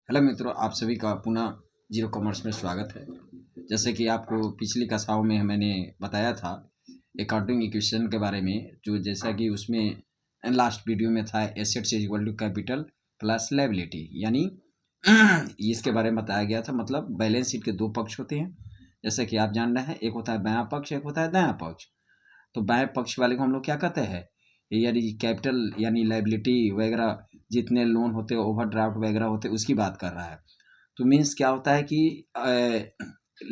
Hello मित्रों, आप सभी का पुनः जीरो कॉमर्स में स्वागत है। जैसे कि आपको पिछली कक्षाओं में मैंने बताया था अकाउंटिंग इक्वेशन के बारे में, जो जैसा कि उसमें लास्ट वीडियो में था assets is equal to capital plus liability, यानी इसके बारे में बताया गया था। मतलब बैलेंस शीट के दो पक्ष होते हैं, जैसे कि आप जान रहे हैं, एक होता है बायां पक्ष, एक होता है दायां पक्ष। तो बाएं पक्ष वाले को हम लोग क्या कहते हैं, यानी कैपिटल यानी लायबिलिटी वगैरह, जितने लोन होते हैं, ओवरड्राफ्ट वगैरह होते हैं, उसकी बात कर रहा है। तो मीन्स क्या होता है कि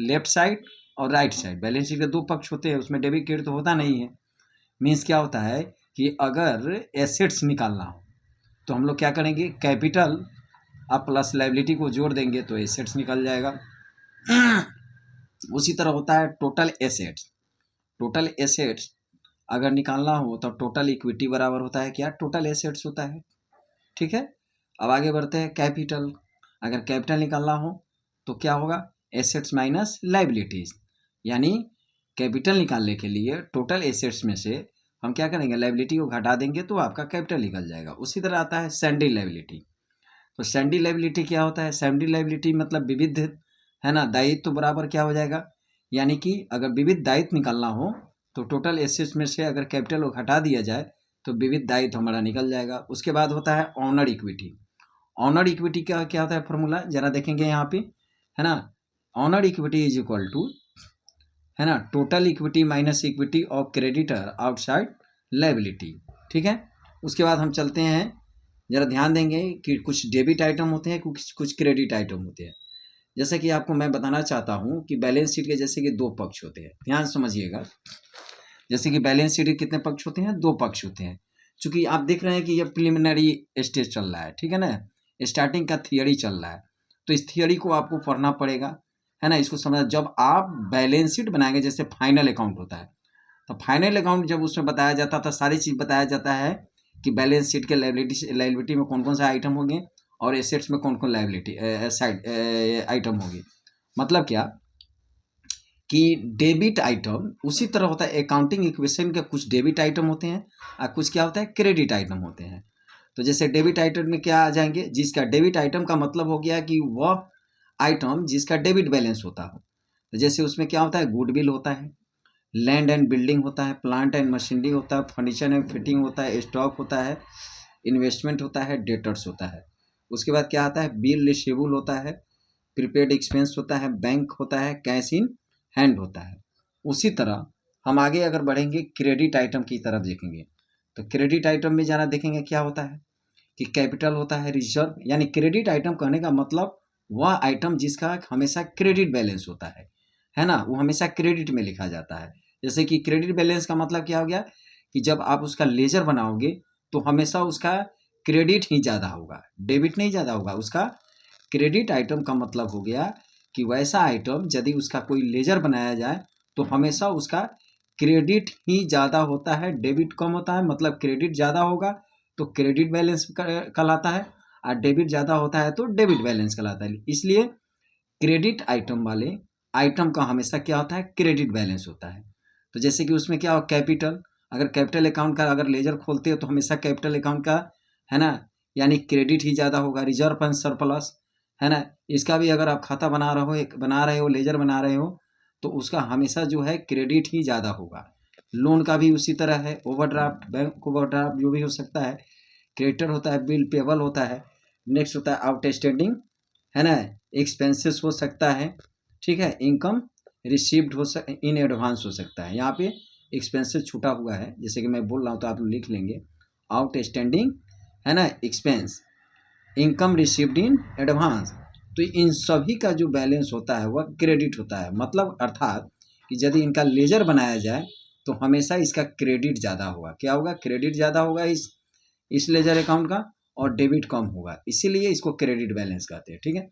लेफ्ट साइड और राइट साइड बैलेंस शीट के दो पक्ष होते हैं, उसमें डेबिट क्रेडिट तो होता नहीं है। मीन्स क्या होता है कि अगर एसेट्स निकालना हो तो हम लोग क्या करेंगे, कैपिटल अब प्लस लायबिलिटी को जोड़ देंगे तो एसेट्स निकल जाएगा। उसी तरह होता है टोटल एसेट्स। टोटल एसेट्स अगर निकालना हो तो टोटल इक्विटी बराबर होता है क्या, टोटल एसेट्स होता है। ठीक है, अब आगे बढ़ते हैं। कैपिटल, अगर कैपिटल निकालना हो तो क्या होगा, एसेट्स माइनस लायबिलिटीज, यानी कैपिटल निकालने के लिए टोटल एसेट्स में से हम क्या करेंगे, लायबिलिटी को घटा देंगे तो आपका कैपिटल निकल जाएगा। उसी तरह आता है सैंडी लायबिलिटी। तो सैंडी लायबिलिटी क्या होता है, सैंडी लायबिलिटी मतलब विविध, है ना, दायित्व तो बराबर क्या हो जाएगा, यानी कि अगर विविध दायित्व निकालना हो तो टोटल एसेट्स में से अगर कैपिटल को घटा दिया जाए तो विविध दायित्व हमारा निकल जाएगा। उसके बाद होता है ऑनर इक्विटी। ऑनर इक्विटी का क्या होता है फॉर्मूला, जरा देखेंगे यहाँ पे, है ना। Owner equity is equal to, है ना, total equity minus equity of creditor outside liability. ठीक है, उसके बाद हम चलते हैं, जरा ध्यान देंगे कि कुछ डेबिट आइटम होते हैं, कुछ कुछ क्रेडिट आइटम होते हैं। जैसे कि आपको मैं बताना चाहता हूँ कि बैलेंस शीट के जैसे कि दो पक्ष होते हैं, ध्यान समझिएगा। जैसे कि बैलेंस शीट के कितने पक्ष होते हैं, दो पक्ष होते हैं। चूंकि आप देख रहे हैं कि ये प्रिलिमिनरी स्टेज चल रहा है, ठीक है ना, स्टार्टिंग का थियरी चल रहा है, तो इस थियरी को आपको पढ़ना पड़ेगा, है ना, इसको समझ। जब आप बैलेंस शीट बनाएंगे, जैसे फाइनल अकाउंट होता है, तो फाइनल अकाउंट जब उसमें बताया जाता था, सारी चीज़ बताया जाता है कि बैलेंस शीट के लायबिलिटी में कौन कौन से आइटम होंगे और एसेट्स में कौन कौन लायबिलिटी साइड आइटम होंगे। मतलब क्या कि डेबिट आइटम उसी तरह होता है, अकाउंटिंग इक्वेशन के कुछ डेबिट आइटम होते हैं और कुछ क्या होता है, क्रेडिट आइटम होते हैं। तो जैसे डेबिट आइटम में क्या आ जाएंगे, जिसका डेबिट आइटम का मतलब हो गया कि वह आइटम जिसका डेबिट बैलेंस होता हो। तो जैसे उसमें क्या होता है, गुडविल होता है, लैंड एंड बिल्डिंग होता है, प्लांट एंड मशीनरी होता है, फर्नीचर एंड फिटिंग होता है, स्टॉक होता है, इन्वेस्टमेंट होता है, डेटर्स होता है। उसके बाद क्या आता है, बिल रिसीवेबल होता है, प्रीपेड एक्सपेंस होता है, बैंक होता है, कैश इन हैंड होता है। उसी तरह हम आगे अगर बढ़ेंगे, क्रेडिट आइटम की तरफ देखेंगे, तो क्रेडिट आइटम में जाना देखेंगे क्या होता है कि कैपिटल होता है, रिजर्व, यानी क्रेडिट आइटम कहने का मतलब वह आइटम जिसका हमेशा क्रेडिट बैलेंस होता है ना, वो हमेशा क्रेडिट में लिखा जाता है। जैसे कि क्रेडिट बैलेंस का मतलब क्या हो गया कि जब आप उसका लेजर बनाओगे तो हमेशा उसका क्रेडिट ही ज़्यादा होगा, डेबिट नहीं ज़्यादा होगा। उसका क्रेडिट आइटम का मतलब हो गया कि वैसा आइटम यदि उसका कोई लेजर बनाया जाए तो हमेशा उसका क्रेडिट ही ज़्यादा होता है, डेबिट कम होता है। मतलब क्रेडिट ज़्यादा होगा तो क्रेडिट बैलेंस कहलाता है, और डेबिट ज़्यादा होता है तो डेबिट बैलेंस कहलाता है। इसलिए क्रेडिट आइटम वाले आइटम का हमेशा क्या होता है, क्रेडिट बैलेंस होता है। तो जैसे कि उसमें क्या हो, कैपिटल, अगर कैपिटल अकाउंट का अगर लेजर खोलते हो तो हमेशा कैपिटल अकाउंट का, है ना, यानी क्रेडिट ही ज़्यादा होगा। रिजर्व एंड सरप्लस, है ना, इसका भी अगर आप खाता बना रहे हो, लेजर बना रहे हो, तो उसका हमेशा जो है क्रेडिट ही ज़्यादा होगा। लोन का भी उसी तरह है, ओवरड्राफ्ट, बैंक ओवरड्राफ्ट जो भी हो सकता है, क्रेडिटर होता है, बिल पेबल होता है। नेक्स्ट होता है आउटस्टैंडिंग, है ना, एक्सपेंसेस हो सकता है, ठीक है, इनकम रिसीव्ड इन एडवांस हो सकता है। यहाँ पे एक्सपेंसेस छूटा हुआ है, जैसे कि मैं बोल रहा हूँ तो आप लोग लिख लेंगे, आउटस्टैंडिंग, है ना, expense, income received in advance. तो इन सभी का जो बैलेंस होता है वह क्रेडिट होता है। मतलब अर्थात कि यदि इनका लेजर बनाया जाए तो हमेशा इसका क्रेडिट ज़्यादा होगा। क्या होगा, क्रेडिट ज़्यादा होगा इस लेजर अकाउंट का, और डेबिट कम होगा, इसीलिए इसको क्रेडिट बैलेंस कहते हैं। ठीक है,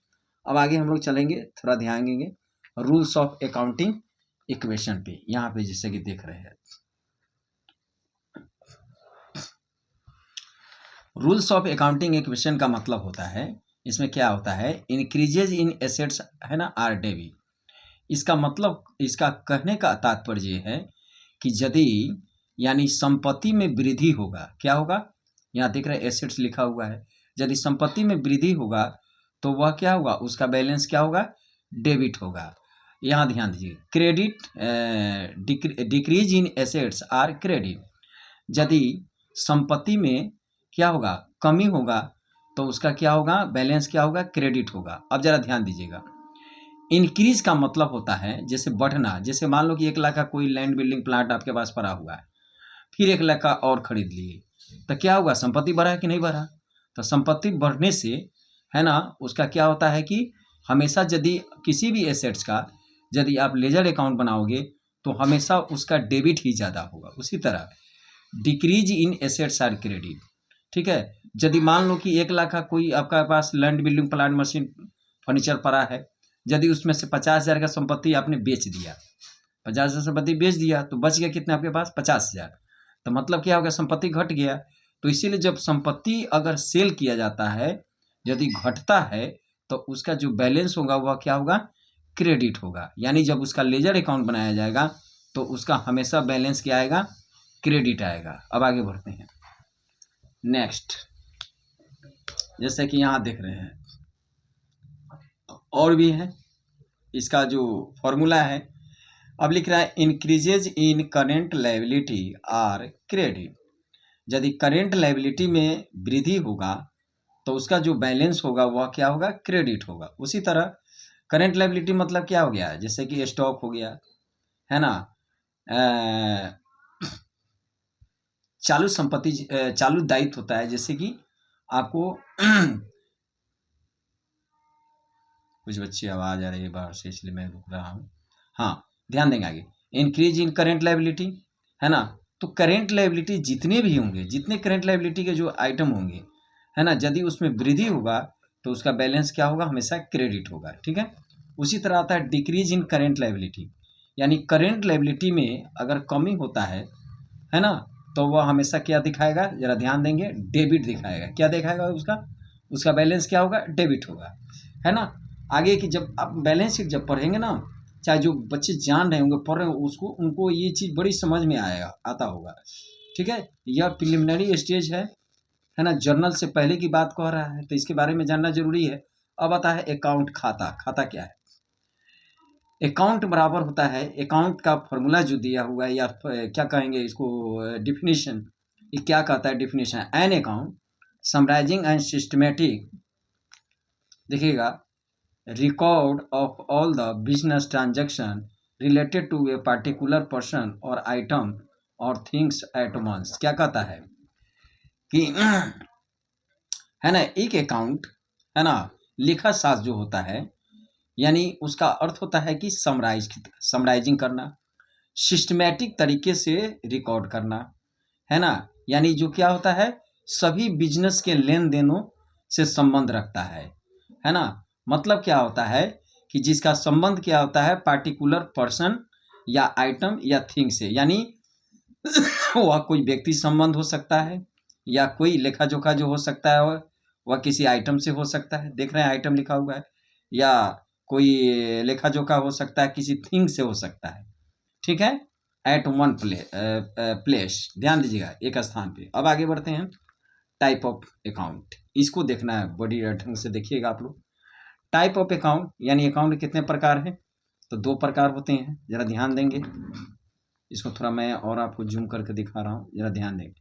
अब आगे हम लोग चलेंगे, थोड़ा ध्यान देंगे रूल्स ऑफ अकाउंटिंग इक्वेशन पे। यहाँ पे जैसे कि देख रहे हैं, रूल्स ऑफ अकाउंटिंग इक्वेशन का मतलब होता है, इसमें क्या होता है, इंक्रीजेज इन एसेट्स, है ना, आर डेबिट। इसका मतलब, इसका कहने का तात्पर्य ये है कि यदि, यानी संपत्ति में वृद्धि होगा, क्या होगा, यहाँ देख रहे हैं एसेट्स लिखा हुआ है, यदि संपत्ति में वृद्धि होगा तो वह क्या होगा, उसका बैलेंस क्या होगा, डेबिट होगा। यहाँ ध्यान दीजिए, credit decrease in assets are credit. यदि संपत्ति में क्या होगा, कमी होगा, तो उसका क्या होगा, बैलेंस क्या होगा, क्रेडिट होगा। अब जरा ध्यान दीजिएगा, इंक्रीज का मतलब होता है जैसे बढ़ना, जैसे मान लो कि 1 लाख का कोई लैंड बिल्डिंग प्लाट आपके पास पड़ा हुआ है, फिर 1 लाख का और खरीद लिए, तो क्या होगा, संपत्ति बढ़ा कि नहीं बढ़ा। तो संपत्ति बढ़ने से है ना, उसका क्या होता है कि हमेशा यदि किसी भी एसेट्स का यदि आप लेजर अकाउंट बनाओगे तो हमेशा उसका डेबिट ही ज़्यादा होगा। उसी तरह decrease in assets are credit, ठीक है। यदि मान लो कि 1 लाख का कोई आपका पास land building plant machine furniture पड़ा है, यदि उसमें से 50,000 का संपत्ति आपने बेच दिया, 50,000 संपत्ति बेच दिया, तो बच गया कितना आपके पास, 50,000। तो मतलब क्या हो गया, संपत्ति घट गया। तो इसीलिए जब संपत्ति अगर सेल किया जाता है, यदि घटता है, तो उसका जो बैलेंस होगा वह क्या होगा, क्रेडिट होगा। यानी जब उसका लेजर अकाउंट बनाया जाएगा तो उसका हमेशा बैलेंस क्या आएगा, क्रेडिट आएगा। अब आगे बढ़ते हैं नेक्स्ट, जैसे कि यहाँ देख रहे हैं और भी है, इसका जो फॉर्मूला है, अब लिख रहा है increases in current liability are credit. यदि करेंट लायबिलिटी में वृद्धि होगा तो उसका जो बैलेंस होगा वह क्या होगा, क्रेडिट होगा। उसी तरह करेंट लायबिलिटी मतलब क्या हो गया, जैसे कि स्टॉक हो गया, है ना, चालू संपत्ति, चालू दायित्व होता है, जैसे कि आपको कुछ बच्चे आवाज आ रही है बाहर से, इसलिए मैं रुक रहा हूँ। हाँ, ध्यान देंगे आगे, इंक्रीज इन करेंट लायबिलिटी, है ना। तो करेंट लायबिलिटी जितने भी होंगे, जितने करेंट लायबिलिटी के जो आइटम होंगे, है ना, यदि उसमें वृद्धि होगा तो उसका बैलेंस क्या होगा, हमेशा क्रेडिट होगा, ठीक है। उसी तरह आता है डिक्रीज इन करेंट लायबिलिटी, यानी करेंट लायबिलिटी में अगर कमी होता है ना, तो वह हमेशा क्या दिखाएगा, जरा ध्यान देंगे, डेबिट दिखाएगा। क्या दिखाएगा, उसका बैलेंस क्या होगा, डेबिट होगा, है ना। आगे की जब आप बैलेंस शीट जब पढ़ेंगे ना, चाहे जो बच्चे जान रहे होंगे, पढ़ रहे होंगे, उसको उनको ये चीज़ बड़ी समझ में आता होगा, ठीक है। यह प्रिलिमिनरी स्टेज है ना, जर्नल से पहले की बात कह रहा है, तो इसके बारे में जानना जरूरी है। अब आता है अकाउंट, खाता। खाता क्या है, अकाउंट बराबर होता है, अकाउंट का फॉर्मूला जो दिया हुआ है, या क्या कहेंगे इसको, डिफिनीशन, ये क्या कहता है definition, an account summarising and systematic, देखिएगा, record of all the business transaction related to a particular person or item or things at once। क्या कहता है कि है ना, एक अकाउंट, है ना, लेखा शास्त्र जो होता है, यानी उसका अर्थ होता है कि समराइजिंग करना, सिस्टमैटिक तरीके से रिकॉर्ड करना, है ना, यानी जो क्या होता है, सभी बिजनेस के लेन देनों से संबंध रखता है ना। मतलब क्या होता है कि जिसका संबंध क्या होता है, पार्टिकुलर पर्सन या आइटम या थिंग से, यानी वह कोई व्यक्ति संबंध हो सकता है, या कोई लेखा जोखा जो हो सकता है वह किसी आइटम से हो सकता है, देख रहे हैं आइटम लिखा हुआ है, या कोई लेखा जोखा हो सकता है किसी थिंग से हो सकता है, ठीक है। एट वन प्लेस, ध्यान दीजिएगा, एक स्थान पे। अब आगे बढ़ते हैं, टाइप ऑफ अकाउंट, इसको देखना है बड़ी ढंग से, देखिएगा आप लोग। टाइप ऑफ अकाउंट, यानी अकाउंट कितने प्रकार हैं, तो 2 प्रकार होते हैं, जरा ध्यान देंगे। इसको थोड़ा मैं और आपको जूम करके दिखा रहा हूँ, जरा ध्यान देंगे,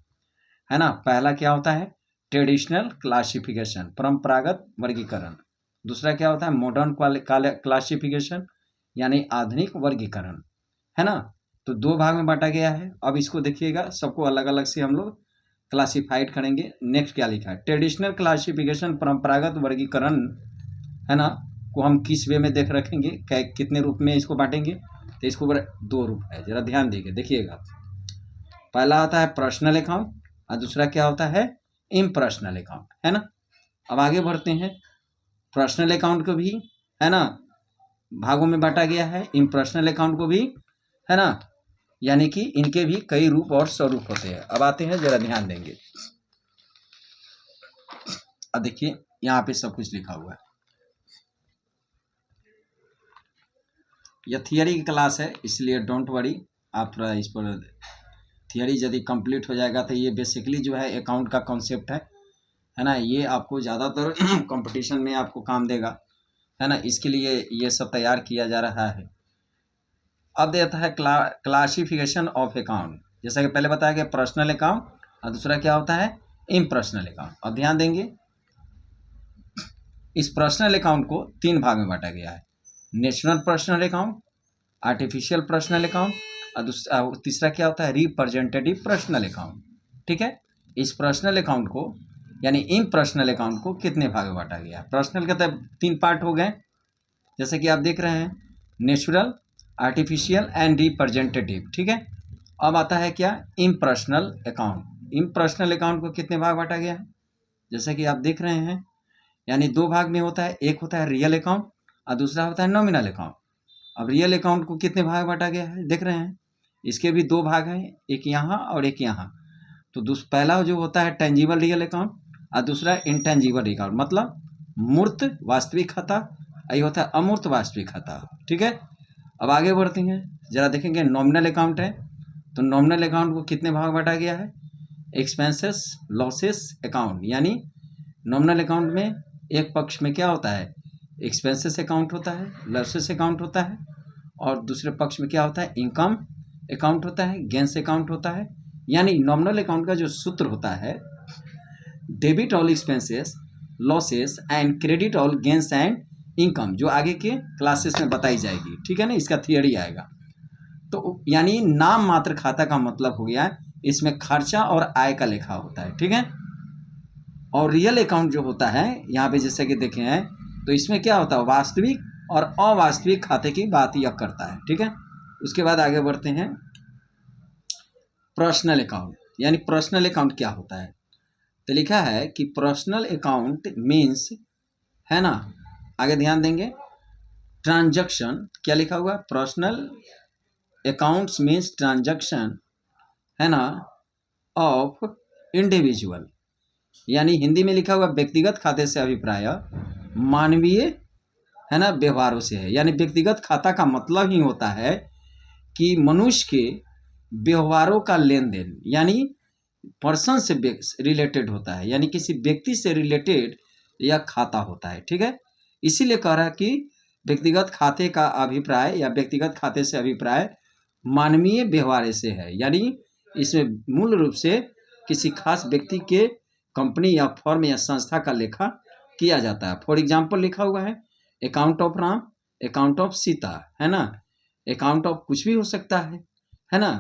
है ना। पहला क्या होता है, ट्रेडिशनल क्लासिफिकेशन, परंपरागत वर्गीकरण। दूसरा क्या होता है, मॉडर्न क्लासिफिकेशन, यानी आधुनिक वर्गीकरण, है ना। तो 2 भाग में बांटा गया है। अब इसको देखिएगा, सबको अलग अलग से हम लोग क्लासिफाइड करेंगे। नेक्स्ट क्या लिखा है, ट्रेडिशनल क्लासिफिकेशन, परंपरागत वर्गीकरण, है ना, को हम किस वे में देख रखेंगे, कितने रूप में इसको बांटेंगे, तो इसको 2 रूप है, जरा ध्यान देंगे, देखिएगा। पहला आता है पर्सनल अकाउंट और दूसरा क्या होता है, इम्पर्सनल अकाउंट, है ना। अब आगे बढ़ते हैं, पर्सनल अकाउंट को भी, है ना, भागों में बांटा गया है, इम्पर्सनल अकाउंट को भी, है ना, यानी कि इनके भी कई रूप और स्वरूप होते हैं। अब आते हैं, जरा ध्यान देंगे, अब देखिए यहाँ पे सब कुछ लिखा हुआ है। यह थियरी की क्लास है, इसलिए डोंट वरी, आप थोड़ा इस पर थियरी यदि कंप्लीट हो जाएगा तो ये बेसिकली जो है अकाउंट का कॉन्सेप्ट है, है ना, ये आपको ज़्यादातर कंपटीशन में आपको काम देगा, है ना, इसके लिए ये सब तैयार किया जा रहा है। अब देता है क्लासिफिकेशन ऑफ अकाउंट। जैसा कि पहले बताया गया पर्सनल अकाउंट, और दूसरा क्या होता है इम्पर्सनल अकाउंट। अब ध्यान देंगे, इस पर्सनल अकाउंट को 3 भाग में बांटा गया है, natural personal account, artificial personal account, और तीसरा क्या होता है रिप्रेजेंटेटिव पर्सनल अकाउंट। ठीक है, इस पर्सनल अकाउंट को यानी इम्पर्सनल अकाउंट को कितने भाग में बांटा गया है? पर्सनल के तब 3 पार्ट हो गए, जैसे कि आप देख रहे हैं नेचुरल, आर्टिफिशियल एंड रिप्रेजेंटेटिव। ठीक है, अब आता है क्या इम्पर्सनल अकाउंट। इम्पर्सनल अकाउंट को कितने भाग बांटा गया है? जैसे कि आप देख रहे हैं, यानी 2 भाग में होता है, एक होता है रियल अकाउंट और दूसरा होता है नॉमिनल अकाउंट। अब रियल अकाउंट को कितने भाग बांटा गया है देख रहे हैं, इसके भी 2 भाग हैं, एक यहाँ और एक यहाँ। तो पहला जो होता है टेंजिबल रियल अकाउंट और दूसरा इंटेंजिबल अकाउंट, मतलब मूर्त वास्तविक खाता, ये होता है अमूर्त वास्तविक खाता। ठीक है, अब आगे बढ़ते हैं, जरा देखेंगे नॉमिनल अकाउंट है, तो नॉमिनल अकाउंट को कितने भाग बांटा गया है? एक्सपेंसेस लॉसेस अकाउंट, यानी नॉमिनल अकाउंट में एक पक्ष में क्या होता है एक्सपेंसेस अकाउंट होता है, लॉसेस अकाउंट होता है, और दूसरे पक्ष में क्या होता है इनकम अकाउंट होता है, गेंस अकाउंट होता है। यानी नॉमिनल अकाउंट का जो सूत्र होता है debit all expenses losses and credit all gains and income, जो आगे के क्लासेस में बताई जाएगी। ठीक है ना, इसका थियरी आएगा। तो यानी नाम मात्र खाता का मतलब हो गया इसमें खर्चा और आय का लेखा होता है। ठीक है, और रियल अकाउंट जो होता है यहाँ पे जैसे कि देखे हैं, तो इसमें क्या होता है वास्तविक और अवास्तविक खाते की बात यह करता है। ठीक है, उसके बाद आगे बढ़ते हैं पर्सनल अकाउंट। यानी पर्सनल अकाउंट क्या होता है? तो लिखा है कि पर्सनल अकाउंट मीन्स, है ना, आगे ध्यान देंगे, ट्रांजैक्शन, क्या लिखा हुआ पर्सनल अकाउंट्स मीन्स ट्रांजैक्शन, है ना, ऑफ इंडिविजुअल, यानी हिंदी में लिखा हुआ व्यक्तिगत खाते से अभिप्राय मानवीय, है ना, व्यवहारों से है। यानी व्यक्तिगत खाता का मतलब ही होता है कि मनुष्य के व्यवहारों का लेन देन, यानी पर्सन से रिलेटेड होता है, यानी किसी व्यक्ति से रिलेटेड यह खाता होता है। ठीक है, इसीलिए कह रहा है कि व्यक्तिगत खाते का अभिप्राय या व्यक्तिगत खाते से अभिप्राय मानवीय व्यवहार से है, यानी इसमें मूल रूप से किसी खास व्यक्ति के कंपनी या फर्म या संस्था का लेखा किया जाता है। फॉर एग्जाम्पल लिखा हुआ है account of Ram, account of Sita, है ना, अकाउंट ऑफ कुछ भी हो सकता है ना।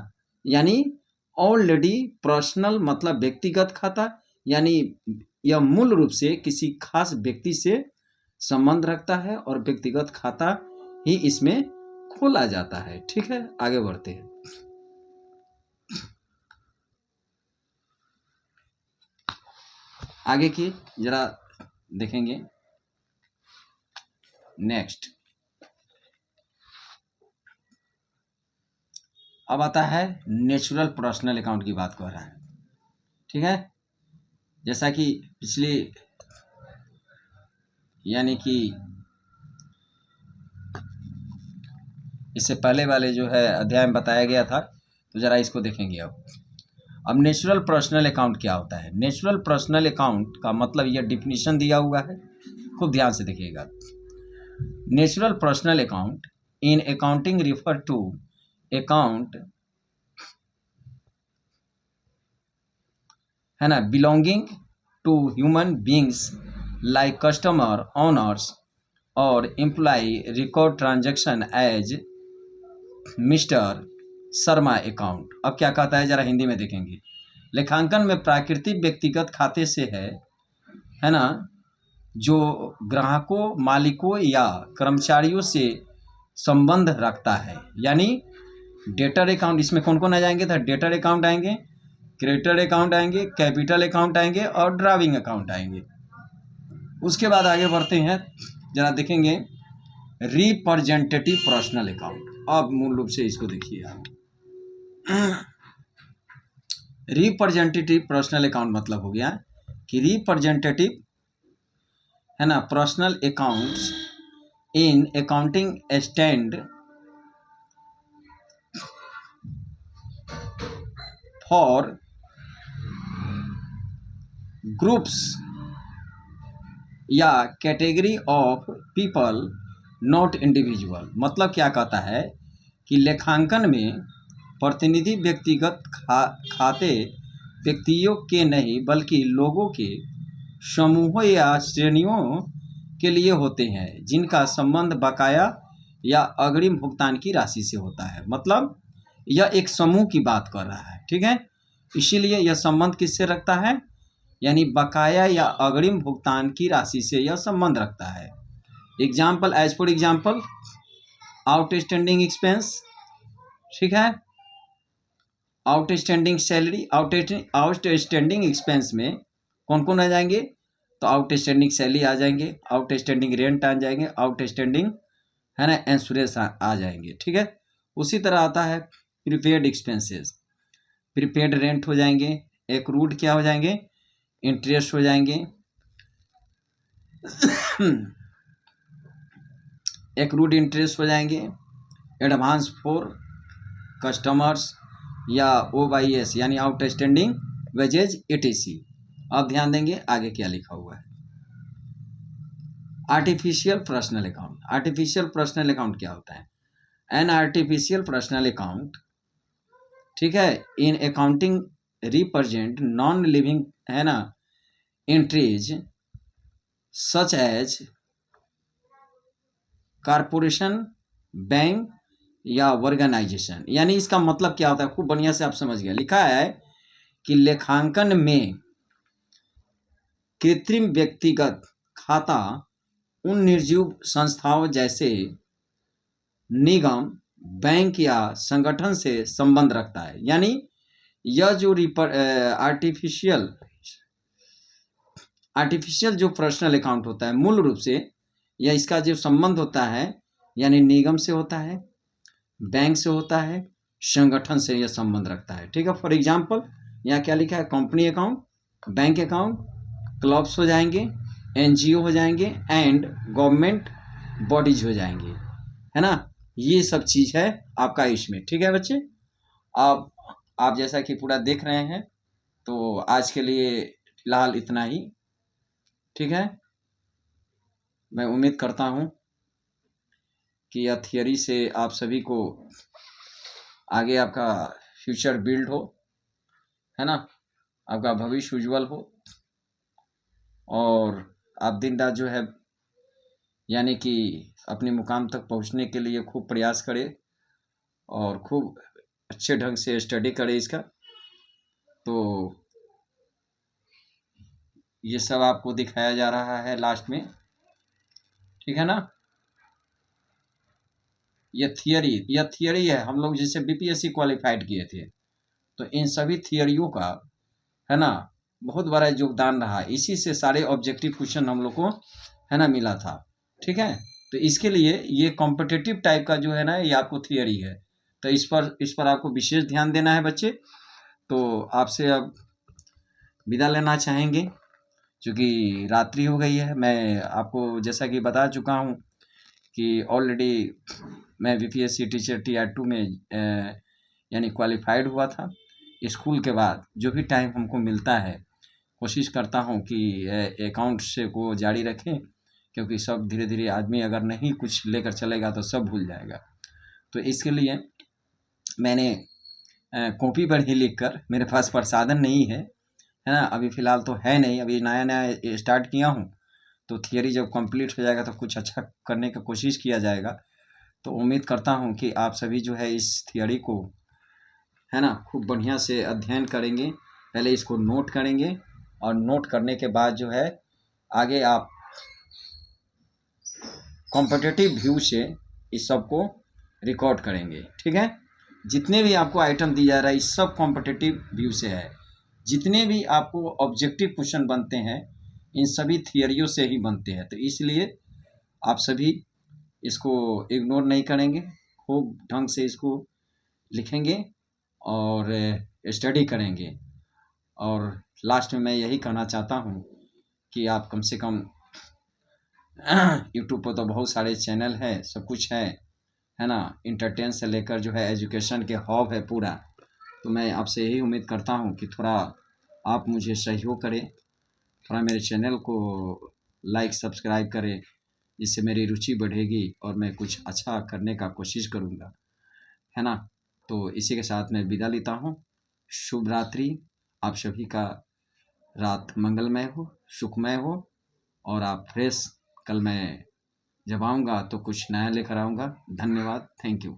यानी ऑलरेडी पर्सनल मतलब व्यक्तिगत खाता, यानी यह मूल रूप से किसी खास व्यक्ति से संबंध रखता है और व्यक्तिगत खाता ही इसमें खोला जाता है। ठीक है, आगे बढ़ते हैं। आगे की जरा देखेंगे नेक्स्ट। अब आता है नेचुरल पर्सनल अकाउंट की बात कर रहा है। ठीक है, जैसा कि पिछली यानी कि इससे पहले वाले जो है अध्याय में बताया गया था, तो जरा इसको देखेंगे। अब नेचुरल पर्सनल अकाउंट क्या होता है? नेचुरल पर्सनल अकाउंट का मतलब यह डिफिनीशन दिया हुआ है, खूब ध्यान से देखिएगा। Natural personal account in accounting refer to account, है ना, belonging to human beings like customer, owners और employ record transaction as mister Sharma account. अब क्या कहता है जरा हिंदी में देखेंगे। लेखांकन में प्राकृतिक व्यक्तिगत खाते से है ना, जो ग्राहकों, मालिकों या कर्मचारियों से संबंध रखता है। यानी डेटर अकाउंट, इसमें कौन कौन आ जाएंगे? तो डेटर अकाउंट आएंगे, क्रेडिटर अकाउंट आएंगे, कैपिटल अकाउंट आएंगे और ड्राइविंग अकाउंट आएंगे। उसके बाद आगे बढ़ते हैं, जरा देखेंगे रिप्रेजेंटेटिव पर्सनल अकाउंट। अब मूल रूप से इसको देखिए आप, रिप्रेजेंटेटिव पर्सनल अकाउंट मतलब हो गया कि रिप्रेजेंटेटिव, है ना, personal accounts in accounting stand for groups या category of people not individual. मतलब क्या कहता है कि लेखांकन में प्रतिनिधि व्यक्तिगत खाते व्यक्तियों के नहीं बल्कि लोगों के समूहों या श्रेणियों के लिए होते हैं जिनका संबंध बकाया या अग्रिम भुगतान की राशि से होता है। मतलब यह एक समूह की बात कर रहा है, ठीक है। इसीलिए यह संबंध किससे रखता है, यानी बकाया या अग्रिम भुगतान की राशि से यह संबंध रखता है। Example, as for example outstanding expense, ठीक है, आउटस्टैंडिंग सैलरी, आउटस्टैंडिंग एक्सपेंस में कौन कौन आ जाएंगे, तो आउटस्टैंडिंग सैलरी आ जाएंगे, आउटस्टैंडिंग रेंट आ जाएंगे, आउटस्टैंडिंग है ना इंश्योरेंस आ जाएंगे, ठीक है। उसी तरह आता है प्रीपेड एक्सपेंसेस, प्रीपेड रेंट हो जाएंगे, एक्रूड क्या हो जाएंगे, इंटरेस्ट हो जाएंगे, एक्रूड इंटरेस्ट हो जाएंगे, एडवांस फॉर कस्टमर्स या OYS यानी आउटस्टैंडिंग वेजेज ETC। अब ध्यान देंगे आगे क्या लिखा हुआ है। Artificial personal account, artificial personal account क्या होता है, एन आर्टिफिशियल पर्सनल अकाउंट, ठीक है, in accounting represent non living है ना entries such as corporation, bank या ऑर्गेनाइजेशन। यानी इसका मतलब क्या होता है, खूब बढ़िया से आप समझ गए। लिखा है कि लेखांकन में कृत्रिम व्यक्तिगत खाता उन निर्जीव संस्थाओं जैसे निगम, बैंक या संगठन से संबंध रखता है। यानी यह जो आर्टिफिशियल जो पर्सनल अकाउंट होता है मूल रूप से या इसका जो संबंध होता है यानी निगम से होता है, बैंक से होता है, संगठन से यह संबंध रखता है, ठीक है। फॉर एग्जांपल यहाँ क्या लिखा है, company account, bank account, clubs हो जाएंगे, NGO हो जाएंगे एंड गवर्नमेंट बॉडीज हो जाएंगे, है ना। ये सब चीज है आपका इसमें, ठीक है बच्चे। अब आप जैसा कि पूरा देख रहे हैं तो आज के लिए फिलहाल इतना ही, ठीक है। मैं उम्मीद करता हूँ कि यह थियरी से आप सभी को आगे आपका फ्यूचर बिल्ड हो, है ना, आपका भविष्य उज्जवल हो और आप दिन रात जो है यानी कि अपने मुकाम तक पहुंचने के लिए खूब प्रयास करें और खूब अच्छे ढंग से स्टडी करें इसका। तो ये सब आपको दिखाया जा रहा है लास्ट में, ठीक है ना। ये थियरी है। हम लोग जैसे BPSC क्वालिफाइड किए थे तो इन सभी थियरियों का है ना बहुत बड़ा योगदान रहा, इसी से सारे ऑब्जेक्टिव क्वेश्चन हम लोग को है ना मिला था, ठीक है। तो इसके लिए ये कॉम्पिटिटिव टाइप का जो है ना ये आपको थियरी है, तो इस पर आपको विशेष ध्यान देना है बच्चे। तो आपसे अब विदा लेना चाहेंगे क्योंकि रात्रि हो गई है। मैं आपको जैसा कि बता चुका हूँ कि ऑलरेडी मैं BPSC टीचर Tier 2 में यानी क्वालिफाइड हुआ था। स्कूल के बाद जो भी टाइम हमको मिलता है कोशिश करता हूँ कि अकाउंट से को जारी रखें, क्योंकि सब धीरे धीरे आदमी अगर नहीं कुछ लेकर चलेगा तो सब भूल जाएगा। तो इसके लिए मैंने कॉपी पर ही लिख कर, मेरे पास प्रसाधन नहीं है ना, अभी फ़िलहाल तो है नहीं, अभी नया नया स्टार्ट किया हूँ। तो थियरी जब कंप्लीट हो जाएगा तो कुछ अच्छा करने का कोशिश किया जाएगा। तो उम्मीद करता हूँ कि आप सभी जो है इस थियरी को है ना खूब बढ़िया से अध्ययन करेंगे, पहले इसको नोट करेंगे और नोट करने के बाद जो है आगे आप कॉम्पिटिटिव व्यू से इस सब को रिकॉर्ड करेंगे, ठीक है। जितने भी आपको आइटम दिया जा रहा है इस सब कॉम्पिटिटिव व्यू से है, जितने भी आपको ऑब्जेक्टिव क्वेश्चन बनते हैं इन सभी थियरियों से ही बनते हैं। तो इसलिए आप सभी इसको इग्नोर नहीं करेंगे, खूब ढंग से इसको लिखेंगे और स्टडी करेंगे। और लास्ट में मैं यही कहना चाहता हूँ कि आप कम से कम यूट्यूब पर तो बहुत सारे चैनल है, सब कुछ है ना, इंटरटेन से लेकर जो है एजुकेशन के हब है पूरा। तो मैं आपसे यही उम्मीद करता हूँ कि थोड़ा आप मुझे सहयोग करें, थोड़ा मेरे चैनल को लाइक सब्सक्राइब करें, इससे मेरी रुचि बढ़ेगी और मैं कुछ अच्छा करने का कोशिश करूँगा, है ना। तो इसी के साथ मैं विदा लेता हूँ। शुभ रात्रि। आप सभी का रात मंगलमय हो, सुखमय हो और आप फ्रेश। कल मैं जब आऊँगा तो कुछ नया लेकर आऊँगा। धन्यवाद। Thank you.